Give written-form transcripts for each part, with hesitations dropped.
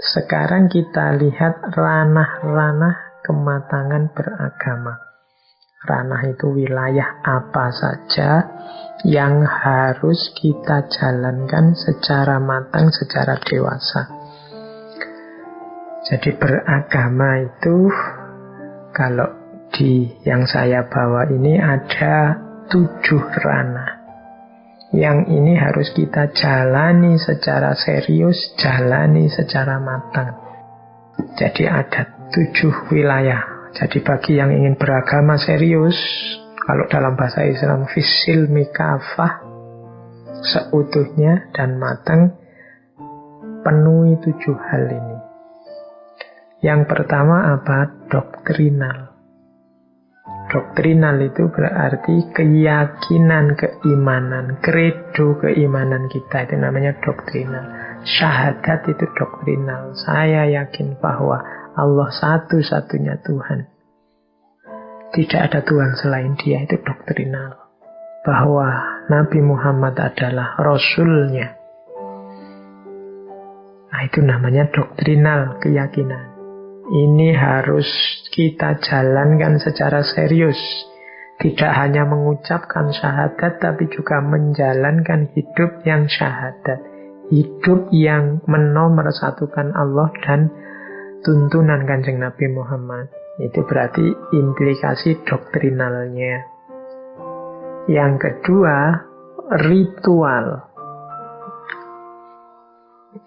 Sekarang kita lihat ranah-ranah kematangan beragama. Ranah itu wilayah apa saja yang harus kita jalankan secara matang, secara dewasa. Jadi beragama itu, kalau di yang saya bawa ini ada 7 ranah. Yang ini harus kita jalani secara serius, jalani secara matang. Jadi ada 7 wilayah. Jadi bagi yang ingin beragama serius, kalau dalam bahasa Islam fisil mikafah, seutuhnya dan matang, penuhi 7 hal ini. Yang pertama apa? Doktrinal. Doktrinal itu berarti keyakinan, keimanan, kredo keimanan kita, itu namanya doktrinal. Syahadat itu doktrinal. Saya yakin bahwa Allah satu-satunya Tuhan. Tidak ada Tuhan selain Dia, itu doktrinal. Bahwa Nabi Muhammad adalah Rasulnya. Nah, itu namanya doktrinal, keyakinan. Ini harus kita jalankan secara serius. Tidak hanya mengucapkan syahadat, tapi juga menjalankan hidup yang syahadat. Hidup yang menomorsatukan Allah dan tuntunan Kanjeng Nabi Muhammad. Itu berarti implikasi doktrinalnya. Yang kedua, ritual.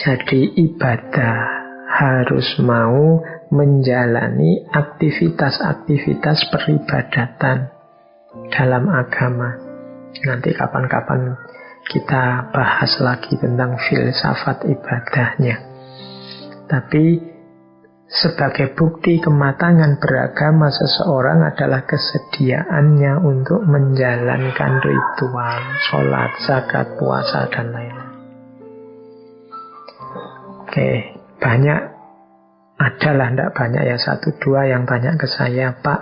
Jadi ibadah harus mau menjalani aktivitas-aktivitas peribadatan dalam agama. Nanti kapan-kapan kita bahas lagi tentang filsafat ibadahnya. Tapi sebagai bukti kematangan beragama seseorang adalah kesediaannya untuk menjalankan ritual, sholat, zakat, puasa, dan lain-lain. Oke, banyak. Adalah, tidak banyak ya, 1-2 yang tanya ke saya, Pak,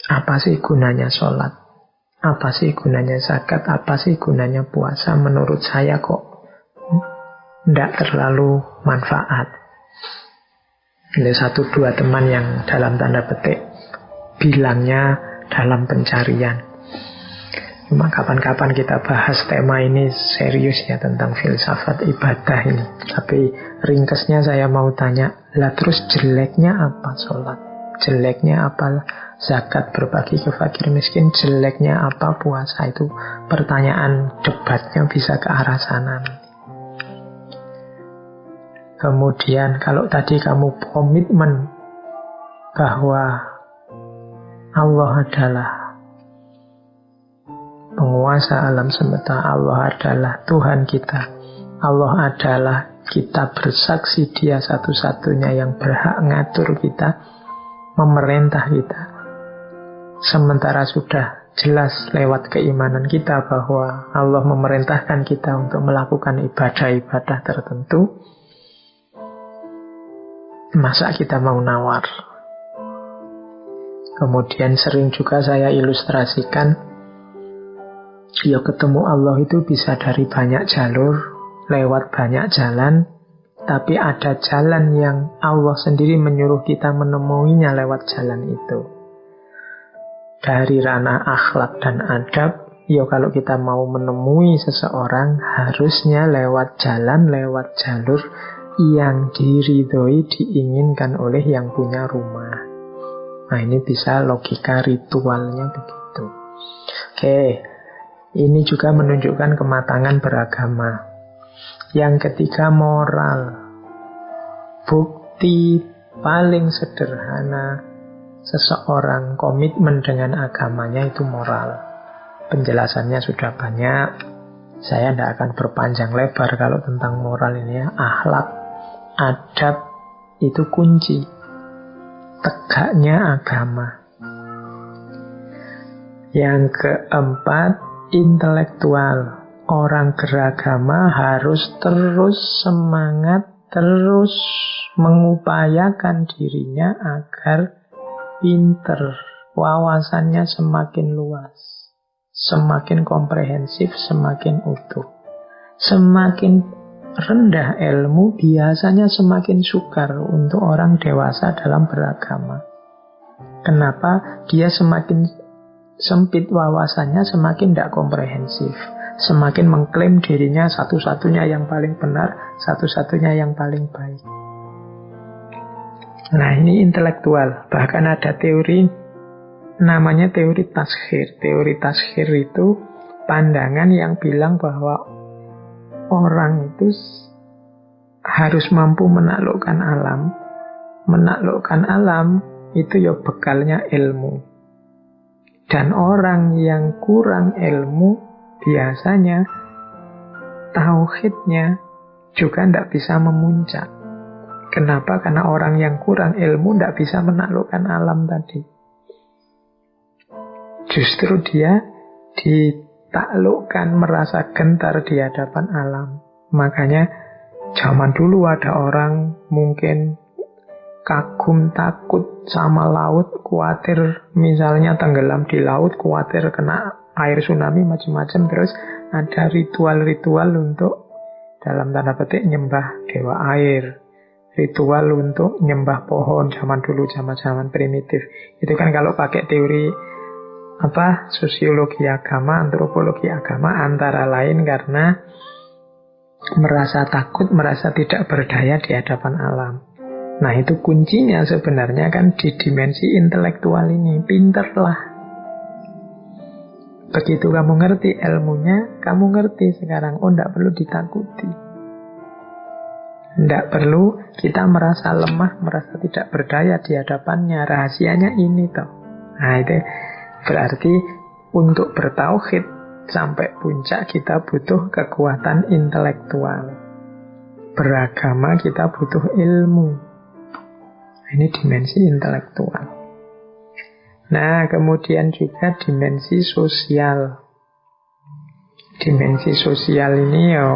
apa sih gunanya sholat? Apa sih gunanya zakat? Apa sih gunanya puasa? Menurut saya kok tidak terlalu manfaat. Ini 1-2 teman yang dalam tanda petik bilangnya dalam pencarian. Cuma kapan-kapan kita bahas tema ini serius ya, tentang filsafat ibadah ini. Tapi ringkesnya saya mau tanya, lah terus jeleknya apa sholat? Jeleknya apa zakat, berbagi ke fakir miskin? Jeleknya apa puasa? Itu pertanyaan debatnya bisa ke arah sana. Kemudian kalau tadi kamu komitmen bahwa Allah adalah penguasa alam semesta, Allah adalah Tuhan kita, Allah adalah, kita bersaksi Dia satu-satunya yang berhak ngatur kita, memerintah kita. Sementara sudah jelas lewat keimanan kita bahwa Allah memerintahkan kita untuk melakukan ibadah-ibadah tertentu, masa kita mau nawar? Kemudian sering juga saya ilustrasikan, ya ketemu Allah itu bisa dari banyak jalur, lewat banyak jalan, tapi ada jalan yang Allah sendiri menyuruh kita menemuinya lewat jalan itu. Dari ranah akhlak dan adab, ya kalau kita mau menemui seseorang, harusnya lewat jalan, lewat jalur yang diridhoi, diinginkan oleh yang punya rumah. Nah, ini bisa logika ritualnya begitu. Oke, ini juga menunjukkan kematangan beragama. Yang ketiga, moral. Bukti paling sederhana seseorang komitmen dengan agamanya itu moral. Penjelasannya sudah banyak. Saya tidak akan berpanjang lebar kalau tentang moral ini ya. Akhlak, adab itu kunci tegaknya agama. Yang keempat, intelektual. Orang beragama harus terus semangat, terus mengupayakan dirinya agar pinter, wawasannya semakin luas, semakin komprehensif, semakin utuh. Semakin rendah ilmu biasanya semakin sukar untuk orang dewasa dalam beragama. Kenapa? Dia semakin sempit wawasannya, semakin tidak komprehensif, semakin mengklaim dirinya satu-satunya yang paling benar, satu-satunya yang paling baik. Nah, ini intelektual. Bahkan ada teori namanya teori taskhir. Teori taskhir itu pandangan yang bilang bahwa orang itu harus mampu menaklukkan alam. Menaklukkan alam itu ya bekalnya ilmu. Dan orang yang kurang ilmu biasanya tauhidnya juga tidak bisa memuncak. Kenapa? Karena orang yang kurang ilmu tidak bisa menaklukkan alam tadi. Justru dia ditaklukkan, merasa gentar di hadapan alam. Makanya zaman dulu ada orang mungkin kagum, takut sama laut, khawatir misalnya tenggelam di laut, khawatir kena air tsunami, macam-macam. Terus ada ritual-ritual untuk dalam tanda petik nyembah dewa air, ritual untuk nyembah pohon zaman dulu, zaman-zaman primitif. Itu kan kalau pakai teori sosiologi agama, antropologi agama, antara lain karena merasa takut, merasa tidak berdaya di hadapan alam. Nah, itu kuncinya sebenarnya kan di dimensi intelektual ini. Pinterlah. Begitu kamu ngerti ilmunya, kamu ngerti sekarang, oh tidak perlu ditakuti. Tidak perlu kita merasa lemah, merasa tidak berdaya di hadapannya. Rahasianya ini toh. Nah, itu berarti untuk bertauhid sampai puncak kita butuh kekuatan intelektual. Beragama kita butuh ilmu. Ini dimensi intelektual. Nah, kemudian juga dimensi sosial. Dimensi sosial ini ya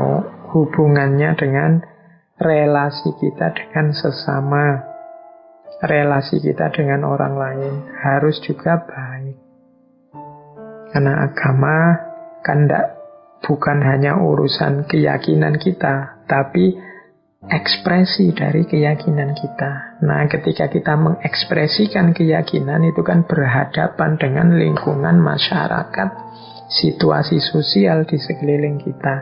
hubungannya dengan relasi kita dengan sesama, relasi kita dengan orang lain harus juga baik. Karena agama kan bukan hanya urusan keyakinan kita, tapi ekspresi dari keyakinan kita. Nah, ketika kita mengekspresikan keyakinan itu kan berhadapan dengan lingkungan masyarakat, situasi sosial di sekeliling kita.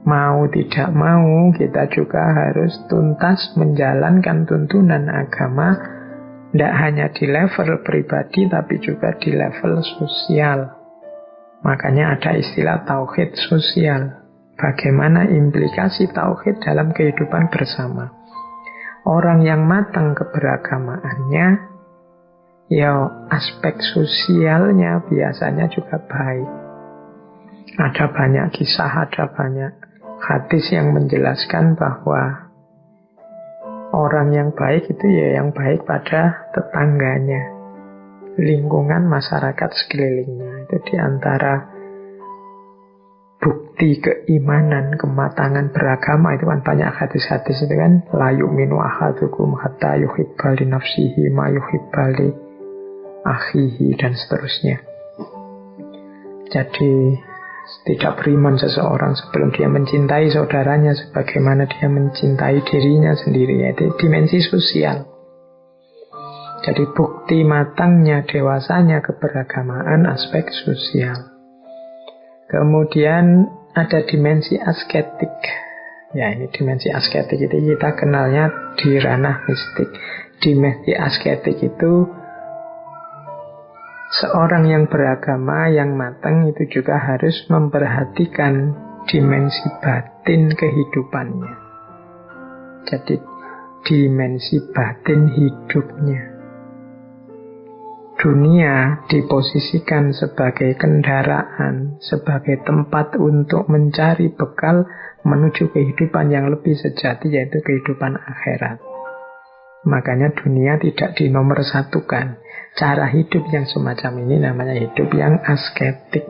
Mau tidak mau, kita juga harus tuntas menjalankan tuntunan agama, tidak hanya di level pribadi, tapi juga di level sosial. Makanya ada istilah tauhid sosial. Bagaimana implikasi tauhid dalam kehidupan bersama. Orang yang matang keberagamaannya, ya aspek sosialnya biasanya juga baik. Ada banyak kisah, ada banyak hadis yang menjelaskan bahwa orang yang baik itu ya yang baik pada tetangganya, lingkungan masyarakat sekelilingnya. Itu diantara bukti keimanan, kematangan beragama. Itu kan banyak hadis-hadis itu kan, la yu'minu ahadukum hatta yuhibba li nafsihi ma yuhibba li akhihi, dan seterusnya. Jadi tidak beriman seseorang sebelum dia mencintai saudaranya sebagaimana dia mencintai dirinya sendiri. Yaitu dimensi sosial. Jadi bukti matangnya, dewasanya keberagamaan aspek sosial. Kemudian ada dimensi asketik. Ya, ini dimensi asketik itu kita kenalnya di ranah mistik. Dimensi asketik itu seorang yang beragama, yang matang itu juga harus memperhatikan dimensi batin kehidupannya. Jadi dimensi batin hidupnya. Dunia diposisikan sebagai kendaraan, sebagai tempat untuk mencari bekal menuju kehidupan yang lebih sejati, yaitu kehidupan akhirat. Makanya dunia tidak dinomorsatukan. Cara hidup yang semacam ini namanya hidup yang asketik.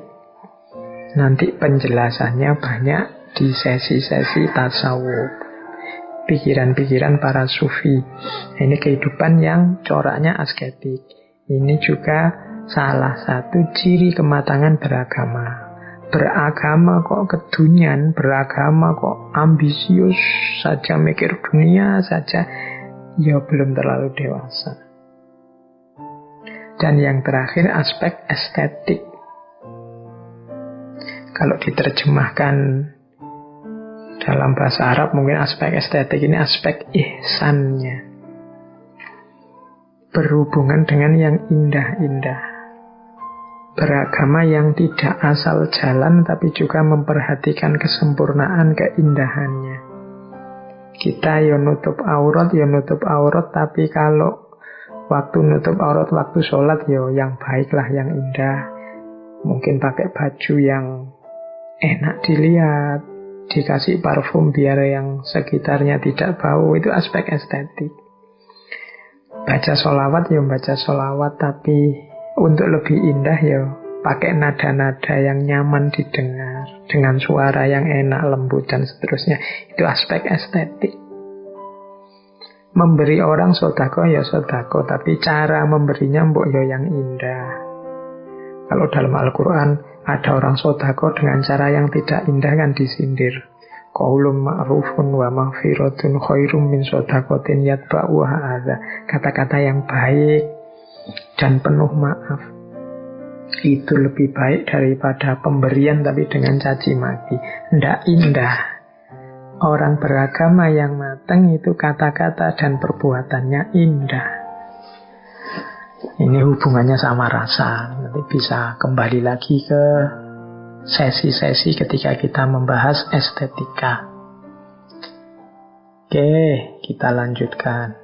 Nanti penjelasannya banyak di sesi-sesi tasawuf, pikiran-pikiran para sufi. Ini kehidupan yang coraknya asketik. Ini juga salah satu ciri kematangan beragama. beragama kok kedunian, beragama kok ambisius saja, mikir dunia saja, ya belum terlalu dewasa. Dan yang terakhir, aspek estetik. Kalau diterjemahkan dalam bahasa Arab, mungkin aspek estetik ini aspek ihsannya, berhubungan dengan yang indah-indah. Beragama yang tidak asal jalan, tapi juga memperhatikan kesempurnaan keindahannya. Kita ya nutup aurat, tapi kalau waktu nutup aurat, waktu sholat, ya yang baiklah, yang indah. Mungkin pakai baju yang enak dilihat, dikasih parfum biar yang sekitarnya tidak bau, itu aspek estetik. Baca sholawat, ya baca sholawat, tapi untuk lebih indah ya pakai nada-nada yang nyaman didengar, dengan suara yang enak, lembut, dan seterusnya. Itu aspek estetik. Memberi orang sodako ya sodako, tapi cara memberinya mbok ya yang indah. Kalau dalam Al-Quran ada orang sodako dengan cara yang tidak indah kan disindir. Qaulun ma'rufun wa maghfiratun khairum min sodakotin yatba'uha adza. Kata-kata yang baik dan penuh maaf itu lebih baik daripada pemberian tapi dengan caci maki. Ndak indah. Orang beragama yang matang itu kata-kata dan perbuatannya indah. Ini hubungannya sama rasa. Nanti bisa kembali lagi ke sesi-sesi ketika kita membahas estetika. Oke, kita lanjutkan.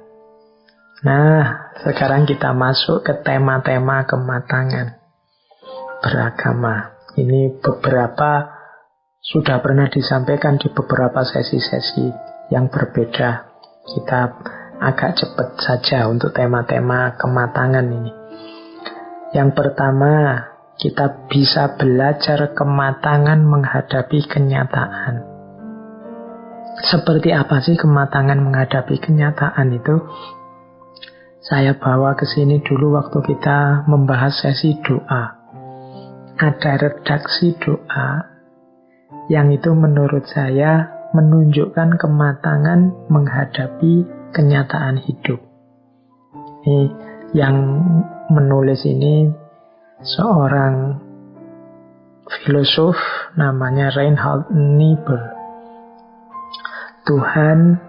Nah, sekarang kita masuk ke tema-tema kematangan beragama. Ini beberapa sudah pernah disampaikan di beberapa sesi-sesi yang berbeda. Kita agak cepat saja untuk tema-tema kematangan ini. Yang pertama, kita bisa belajar kematangan menghadapi kenyataan. Seperti apa sih kematangan menghadapi kenyataan itu? Saya bawa ke sini dulu waktu kita membahas sesi doa. Ada redaksi doa yang itu menurut saya menunjukkan kematangan menghadapi kenyataan hidup. Ini yang menulis ini seorang filosof namanya Reinhard Niebuhr. Tuhan,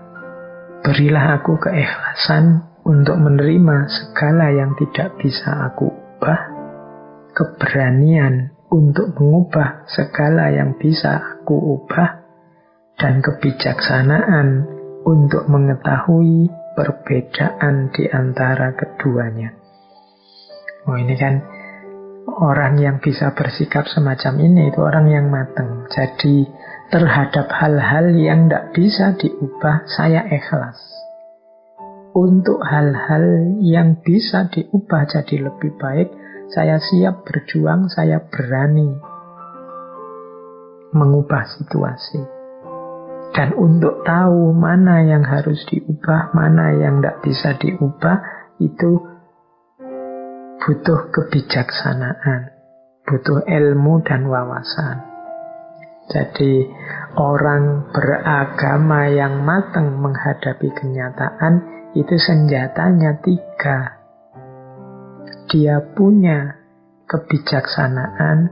berilah aku keikhlasan untuk menerima segala yang tidak bisa aku ubah, keberanian untuk mengubah segala yang bisa aku ubah, dan kebijaksanaan untuk mengetahui perbedaan di antara keduanya. Oh, ini kan orang yang bisa bersikap semacam ini, itu orang yang matang. Jadi terhadap hal-hal yang tidak bisa diubah, saya ikhlas. Untuk hal-hal yang bisa diubah jadi lebih baik, saya siap berjuang, saya berani mengubah situasi. Dan untuk tahu mana yang harus diubah, mana yang tidak bisa diubah, itu butuh kebijaksanaan, butuh ilmu dan wawasan. Jadi orang beragama yang matang menghadapi kenyataan itu senjatanya 3. Dia punya kebijaksanaan,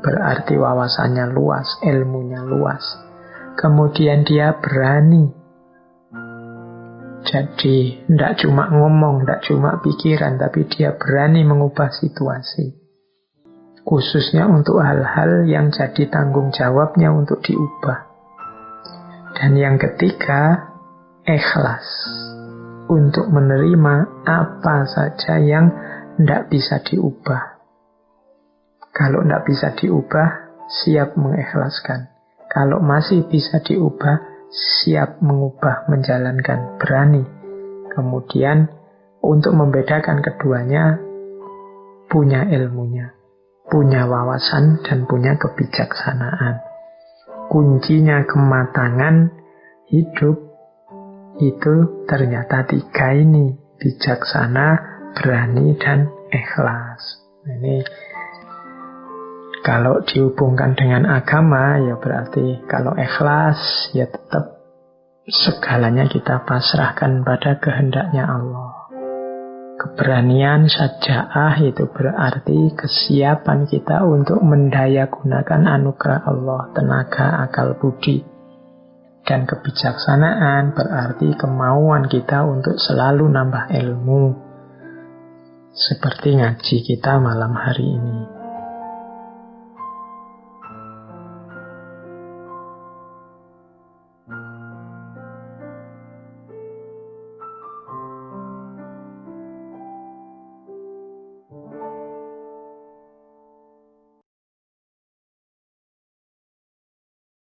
berarti wawasannya luas, ilmunya luas. Kemudian dia berani. Jadi tidak cuma ngomong, tidak cuma pikiran, tapi dia berani mengubah situasi. Khususnya untuk hal-hal yang jadi tanggung jawabnya untuk diubah. Dan yang ketiga, ikhlas untuk menerima apa saja yang tidak bisa diubah. Kalau tidak bisa diubah, siap mengikhlaskan. Kalau masih bisa diubah, siap mengubah, menjalankan, berani. Kemudian untuk membedakan keduanya, punya ilmunya, punya wawasan, dan punya kebijaksanaan. Kuncinya kematangan hidup itu ternyata 3 ini: bijaksana, berani, dan ikhlas. Ini Kalau dihubungkan dengan agama, ya berarti kalau ikhlas, ya tetap segalanya kita pasrahkan pada kehendaknya Allah. Keberanian syaja'ah itu berarti kesiapan kita untuk mendayagunakan anugerah Allah, tenaga, akal, budi. Dan kebijaksanaan berarti kemauan kita untuk selalu nambah ilmu. Seperti ngaji kita malam hari ini.